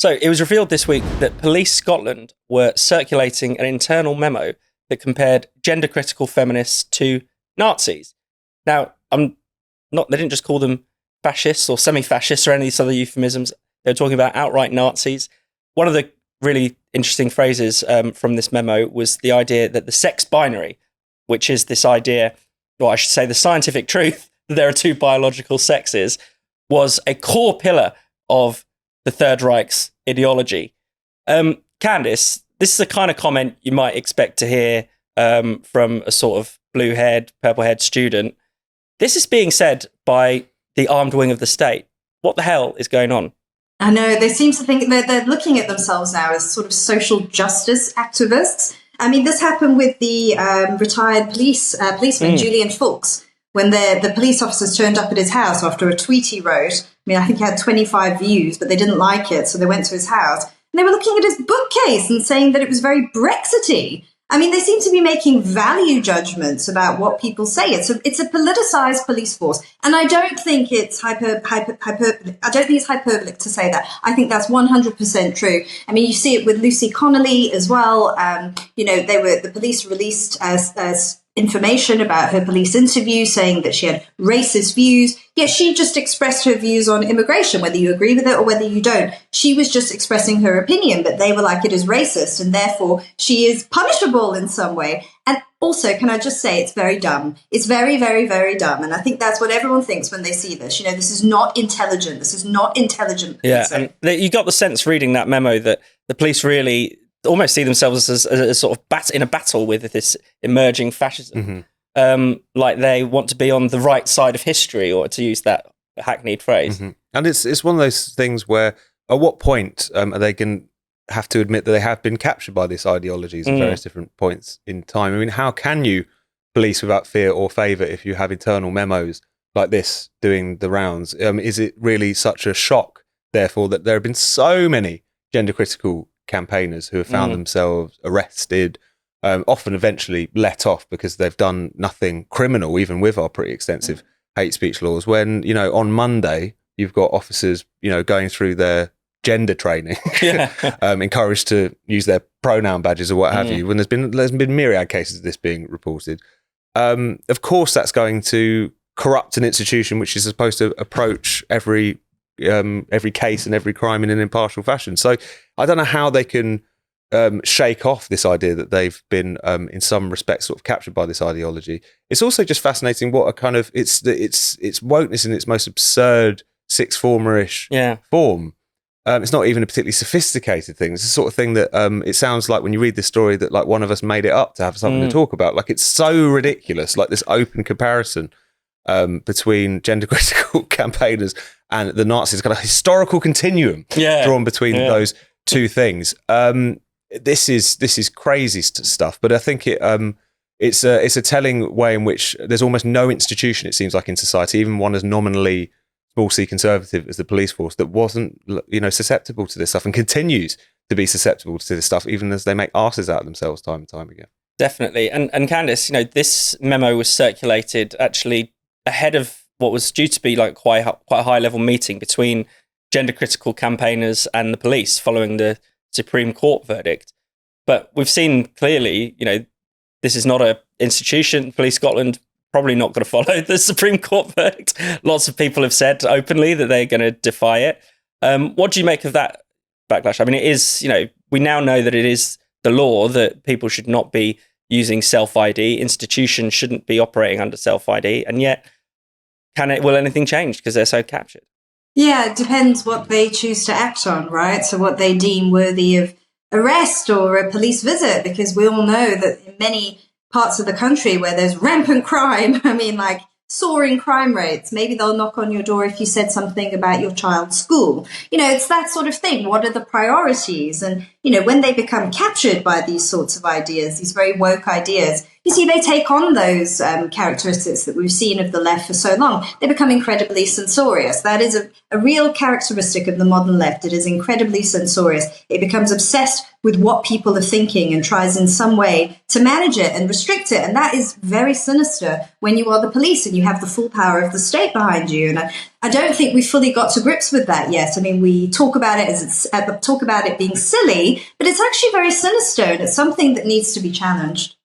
So it was revealed this week that Police Scotland were circulating an internal memo that compared gender-critical feminists to Nazis. Now, they didn't just call them fascists or semi-fascists or any of these other euphemisms. They were talking about outright Nazis. One of the really interesting phrases from this memo was the idea that the sex binary, which is this idea, or I should say the scientific truth, that there are two biological sexes, was a core pillar of the Third Reich's ideology. Candice, this is the kind of comment you might expect to hear from a sort of blue-haired, purple-haired student. This is being said by the armed wing of the state. What the hell is going on? I know, they seem to think they're looking at themselves now as sort of social justice activists. I mean, this happened with the retired policeman, Julian Fulks, when the police officers turned up at his house after a tweet he wrote. I mean, I think he had 25 views, but they didn't like it, so they went to his house. And they were looking at his bookcase and saying that it was very Brexity. I mean, they seem to be making value judgments about what people say. It's a politicized police force, and I don't think it's hyperbolic to say that. I think that's 100% true. I mean, you see it with Lucy Connolly as well. The police released information about her police interview saying that she had racist views, yet she just expressed her views on immigration, whether you agree with it or whether you don't. She was just expressing her opinion, but they were like, it is racist, and therefore she is punishable in some way. And also, can I just say, it's very dumb. It's very, very, very dumb. And I think that's what everyone thinks when they see this. You know, this is not intelligent. This is not intelligent. Yeah, and you got the sense reading that memo that the police really almost see themselves as sort of in a battle with this emerging fascism. Mm-hmm. Like they want to be on the right side of history, or to use that hackneyed phrase. Mm-hmm. And it's one of those things where at what point are they going to have to admit that they have been captured by these ideologies at various different points in time? I mean, how can you police without fear or favour if you have internal memos like this doing the rounds? Is it really such a shock, therefore, that there have been so many gender-critical campaigners who have found themselves arrested, often eventually let off because they've done nothing criminal, even with our pretty extensive hate speech laws, when, you know, on Monday you've got officers, you know, going through their gender training, encouraged to use their pronoun badges or what have you, when there's been myriad cases of this being reported. Of course that's going to corrupt an institution which is supposed to approach every case and every crime in an impartial fashion. So I don't know how they can shake off this idea that they've been in some respects sort of captured by this ideology. It's also just fascinating what a kind of it's wokeness in its most absurd sixth formerish form. It's not even a particularly sophisticated thing. It's the sort of thing that it sounds like when you read this story that like one of us made it up to have something to talk about. Like it's so ridiculous, like this open comparison between gender critical campaigners and the Nazis, kind of historical continuum drawn between those two things. This is crazy stuff, but I think it's a telling way in which there's almost no institution, it seems like, in society, even one as nominally small c conservative as the police force, that wasn't, you know, susceptible to this stuff and continues to be susceptible to this stuff, even as they make arses out of themselves time and time again. Definitely. And Candice, you know, this memo was circulated actually ahead of what was due to be like quite a high level meeting between gender critical campaigners and the police following the Supreme Court verdict. But we've seen clearly, you know, this is not an institution. Police Scotland probably not going to follow the Supreme Court verdict. Lots of people have said openly that they're going to defy it. What do you make of that backlash? I mean, it is, you know, we now know that it is the law that people should not be using self-ID. Institutions shouldn't be operating under self-ID. And yet, will anything change because they're so captured? Yeah, it depends what they choose to act on, right? So what they deem worthy of arrest or a police visit, because we all know that in many parts of the country where there's rampant crime, I mean, like soaring crime rates, maybe they'll knock on your door if you said something about your child's school. You know, it's that sort of thing. What are the priorities? And, you know, when they become captured by these sorts of ideas, these very woke ideas, you see, they take on those characteristics that we've seen of the left for so long. They become incredibly censorious. That is a real characteristic of the modern left. It is incredibly censorious. It becomes obsessed with what people are thinking and tries in some way to manage it and restrict it. And that is very sinister when you are the police and you have the full power of the state behind you. And I don't think we fully got to grips with that yet. I mean, we talk about it talk about it being silly, but it's actually very sinister, and it's something that needs to be challenged.